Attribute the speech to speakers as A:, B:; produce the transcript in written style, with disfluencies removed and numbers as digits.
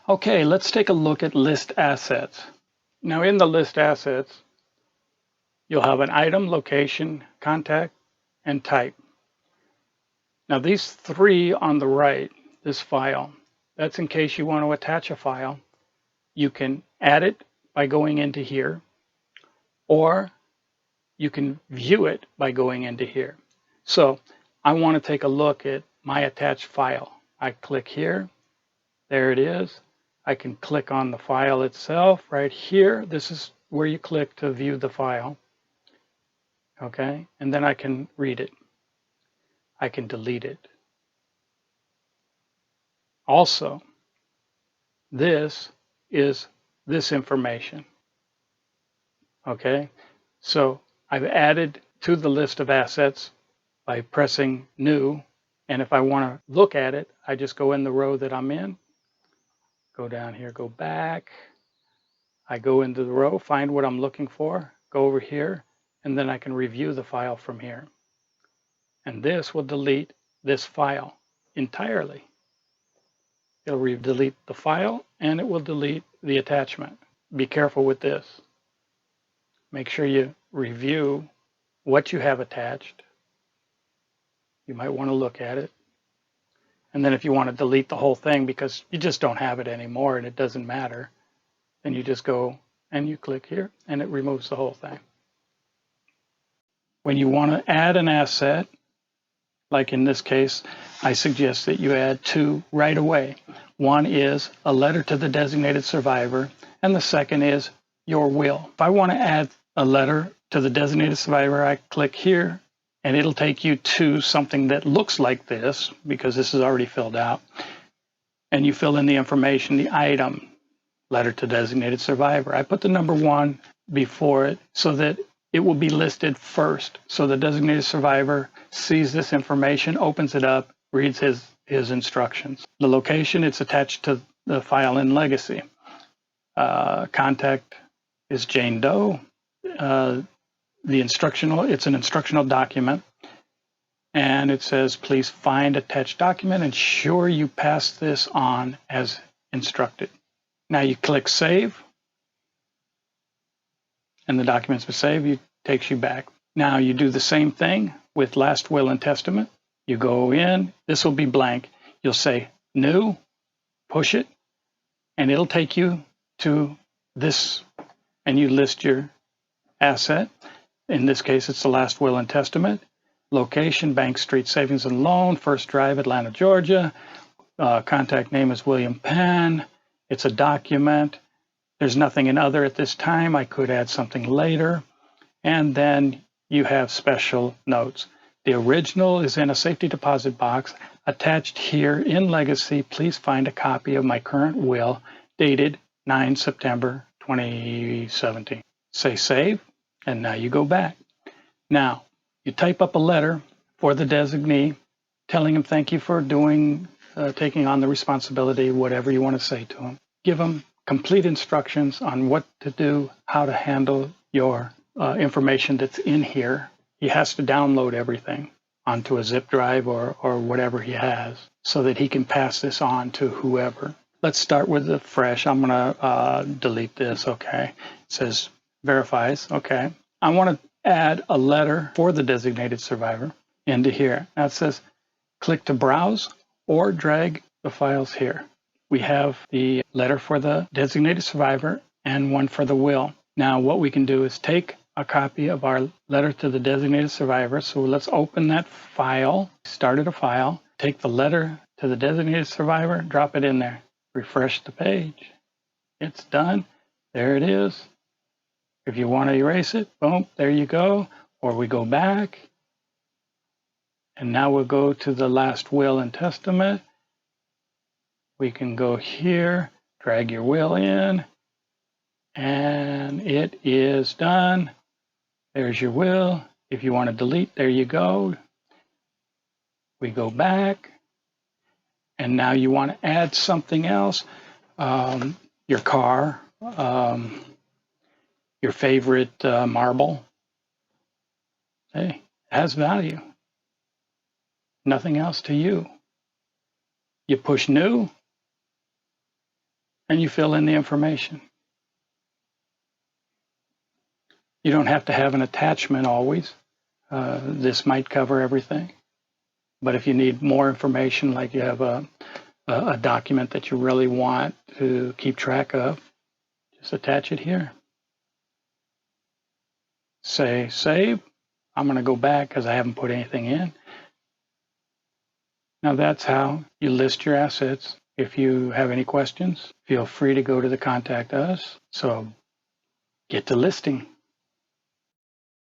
A: Okay, let's take a look at list assets. Now in the list assets, you'll have an item, location, contact, and type. Now these three on the right, this file, that's in case you want to attach a file. You can add it by going into here, or you can view it by going into here. So I want to take a look at my attached file. I click here, there it is. I can click on the file itself right here. This is where you click to view the file. Okay, and then I can read it. I can delete it. Also, this is this information. Okay, so I've added to the list of assets by pressing new. And if I want to look at it, I just go in the row that I'm in, go down here, go back. I go into the row, find what I'm looking for, go over here, and then I can review the file from here. And this will delete this file entirely. It'll delete the file and it will delete the attachment. Be careful with this. Make sure you review what you have attached. You might want to look at it. And then if you want to delete the whole thing because you just don't have it anymore and it doesn't matter, then you just go and you click here and it removes the whole thing. When you want to add an asset, like in this case, I suggest that you add two right away. One is a letter to the designated survivor, and the second is your will. If I want to add a letter to the designated survivor, I click here, and it'll take you to something that looks like this, because this is already filled out. And you fill in the information, the item, letter to designated survivor. I put the number 1 before it so that it will be listed first. So the designated survivor sees this information, opens it up, reads his instructions. The location, it's attached to the file in Legacy. Contact is Jane Doe. It's an instructional document. And it says, please find attached document, ensure you pass this on as instructed. Now you click save, and the document's been saved. It takes you back. Now you do the same thing with last will and testament. You go in, this will be blank. You'll say new, push it, and it'll take you to this, and you list your asset. In this case, it's the last will and testament. Location, Bank Street Savings and Loan, First Drive, Atlanta, Georgia. Contact name is William Penn. It's a document. There's nothing in other at this time. I could add something later. And then you have special notes. The original is in a safety deposit box attached here in Legacy. Please find a copy of my current will dated 9 September 2017. Say save, and now you go back. Now, you type up a letter for the designee telling him thank you for taking on the responsibility, whatever you want to say to him. Give him complete instructions on what to do, how to handle your information that's in here. He has to download everything onto a zip drive or whatever he has so that he can pass this on to whoever. Let's start with the fresh. I'm going to delete this. Okay. It says verifies. Okay. I want to add a letter for the designated survivor into here. Now it says click to browse or drag the files here. We have the letter for the designated survivor and one for the will. Now what we can do is take a copy of our letter to the designated survivor. So let's open that file, started a file, take the letter to the designated survivor, drop it in there, refresh the page. It's done. There it is. If you want to erase it, boom, there you go. Or we go back. And now we'll go to the last will and testament. We can go here, drag your will in, and it is done. There's your will. If you want to delete, there you go. We go back, and now you want to add something else. Your car, your favorite marble. Hey, it has value. Nothing else to you. You push new, and you fill in the information. You don't have to have an attachment always. This might cover everything. But if you need more information, like you have a document that you really want to keep track of, just attach it here. Say save. I'm going to go back because I haven't put anything in. Now that's how you list your assets. If you have any questions, feel free to go to the Contact Us. So get to listing.